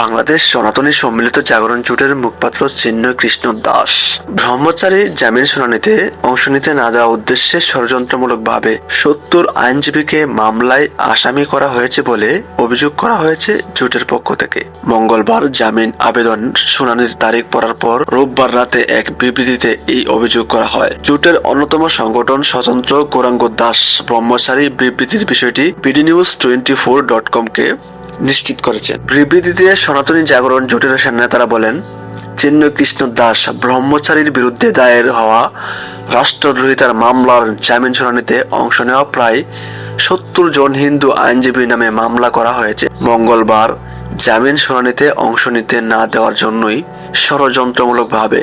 বাংলাদেশ সনাতনী সম্মিলিত জাগরণ জোটের মুখপাত্র চিন্ময় কৃষ্ণ দাস ব্রহ্মচারী জামিন শুনানিতে অংশ নিতে না দেওয়ার উদ্দেশ্যে ষড়যন্ত্রমূলকভাবে ৭০ আইনজীবীকে মামলায় আসামি করা হয়েছে বলে অভিযোগ করা হয়েছে জোটের পক্ষ থেকে। মঙ্গলবার জামিন আবেদন শুনানির তারিখ পড়ার পর রোববার রাতে এক বিবৃতিতে এই অভিযোগ করা হয়। জোটের অন্যতম সংগঠন স্বতন্ত্র গৌরাঙ্গ দাস ব্রহ্মচারী বিবৃতির বিষয়টি bdnews24.com কে নিশ্চিত করেছেন। বিবৃতিতে সনাতনী জাগরণ জোটের নেতারা বলেন, চিন্ময় কৃষ্ণ দাস ব্রহ্মচারীর বিরুদ্ধে দায়ের হওয়া রাষ্ট্রদ্রোহিতার মামলার জামিন শুনানিতে অংশ নেওয়া প্রায় ৭০ জন হিন্দু আইনজীবীর নামে মামলা করা হয়েছে। মঙ্গলবার জামিন শুনানিতে অংশ নিতে না দেওয়ার জন্যই ষড়যন্ত্রমূলকভাবে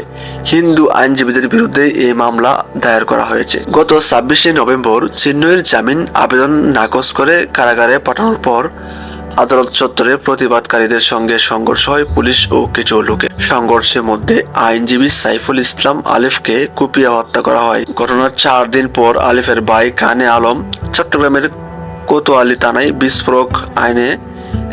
হিন্দু আইনজীবীদের বিরুদ্ধে এই মামলা দায়ের করা হয়েছে। গত ২৬শে নভেম্বর চিন্ময়ের জামিন আবেদন নাকচ করে কারাগারে পাঠানোর পর আদালত চত্বরে প্রতিবাদকারীদের সঙ্গে সংঘর্ষ হয় পুলিশ ও কিছু লোকের। সংঘর্ষের মধ্যে আইনজীবী সাইফুল ইসলাম আলিফকে কুপিয়ে হত্যা করা হয়। ঘটনার ৪ দিন পর আলিফের ভাই কানে আলম চট্টগ্রামের কোতোয়ালি থানায় বিস্ফোরক আইনে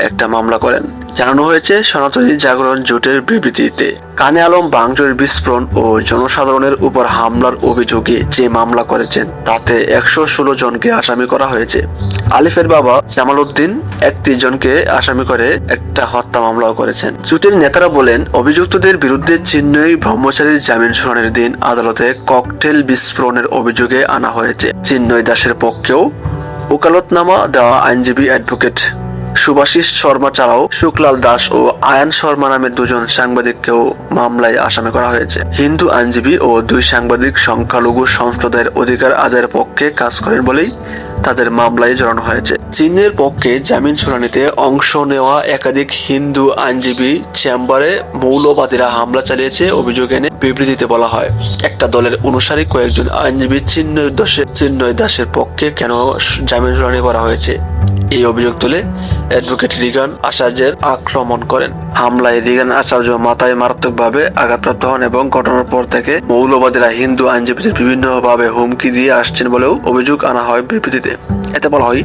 একটা মামলা করেন। জানানো হয়েছে সনাতনী জাগরণ জোটের বিবৃতিতে, কানে আলম ভাঙচুর, বিস্ফোরণ ও জনসাধারণের উপর হামলার অভিযোগে যে মামলা করেছেন তাতে ১১৬ জনকে আসামি করা হয়েছে। আলিফের বাবা জামাল উদ্দিন ৩১ জনকে আসামি করে একটা হত্যা মামলাও করেছেন। জোটের নেতারা বলেন, অভিযুক্তদের বিরুদ্ধে চিন্ময় ব্রহ্মচারীর জামিন শুনানির দিন আদালতে ককটেল বিস্ফোরণের অভিযোগে আনা হয়েছে। চিন্ময় দাসের পক্ষেও ওকালতনামা দেওয়া আইনজীবী অ্যাডভোকেট সুভাষিস শর্মা ছাড়াও সুখলাল দাস ও আয়ান শর্মা নামে ২ জন সাংবাদিককেও মামলায় আসামি করা হয়েছে। হিন্দু আইনজীবী ও ২ সাংবাদিক সংখ্যালঘু সম্প্রদায়ের অধিকার আদায়ের পক্ষে কাজ করেন বলেই তাদের মামলায় জড়ানো হয়েছে। চীনের পক্ষে জামিন শুনানিতে অংশ নেওয়া একাধিক হিন্দু আইনজীবী চেম্বারে মৌলবাদীরা হামলা চালিয়েছে অভিযোগ এনে বিবৃতিতে বলা হয়, একটা দলের অনুসারী কয়েকজন আইনজীবী চিন্ময় দাসের পক্ষে কেন জামিন শুনানি করা হয়েছে এই অভিযোগ তুলে অ্যাডভোকেট রিগান আচার্যের আক্রমণ করেন। হামলায় রিগান আচার্য মাথায় মারাত্মকভাবে আঘাতপ্রাপ্ত হন এবং ঘটনার পর থেকে মৌলবাদীরা হিন্দু আইনজীবীদের বিভিন্নভাবে হুমকি দিয়ে আসছেন বলেও অভিযোগ আনা হয় বিবৃতিতে। এতে বলা হয়,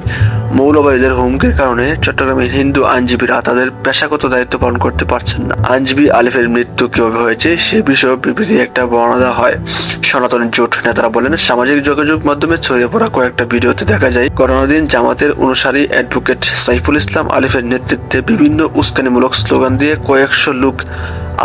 মৌলবাদীদের হুমকির কারণে চট্টগ্রামের হিন্দু আইনজীবীরা তাদের পেশাগত দায়িত্ব পালন করতে পারছেন না। আইনজীবী আলিফের মৃত্যু কিভাবে হয়েছে সে বিষয়ে বিবৃতি একটা বর্ণনা দেওয়া হয়। সনাতনী জোট নেতারা বলেন, সামাজিক যোগাযোগ মাধ্যমে ছড়িয়ে পড়া কয়েকটা ভিডিওতে দেখা যায় ঘটনার দিন জামাতের অনুসারী অ্যাডভোকেট সাইফুল ইসলাম আলিফের নেতৃত্বে বিভিন্ন উস্কানিমূলক স্লোগান দিয়ে কয়েকশো লোক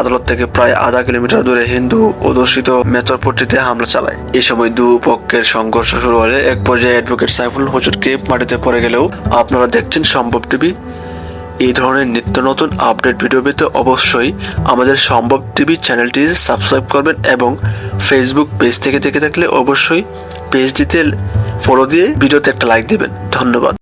আদালত থেকে প্রায় আধা কিলোমিটার দূরে হিন্দু অধ্যুষিত মেতরপট্টিতে হামলা চালায়। এই সময় দুপক্ষের সংঘর্ষ শুরু হলে এক পর্যায়ে অ্যাডভোকেট সাইফুল হুজুরকে মাটিতে পড়ে গেলেও। আপনারা দেখছেন সম্ভব টিভি। এই ধরনের নিত্য নতুন আপডেট ভিডিও পেতে অবশ্যই আমাদের সম্ভব টিভি চ্যানেলটি সাবস্ক্রাইব করবেন এবং ফেসবুক পেজ থেকে দেখে থাকলে অবশ্যই পেজটিতে ফলো দিয়ে ভিডিওতে একটা লাইক দিবেন। ধন্যবাদ।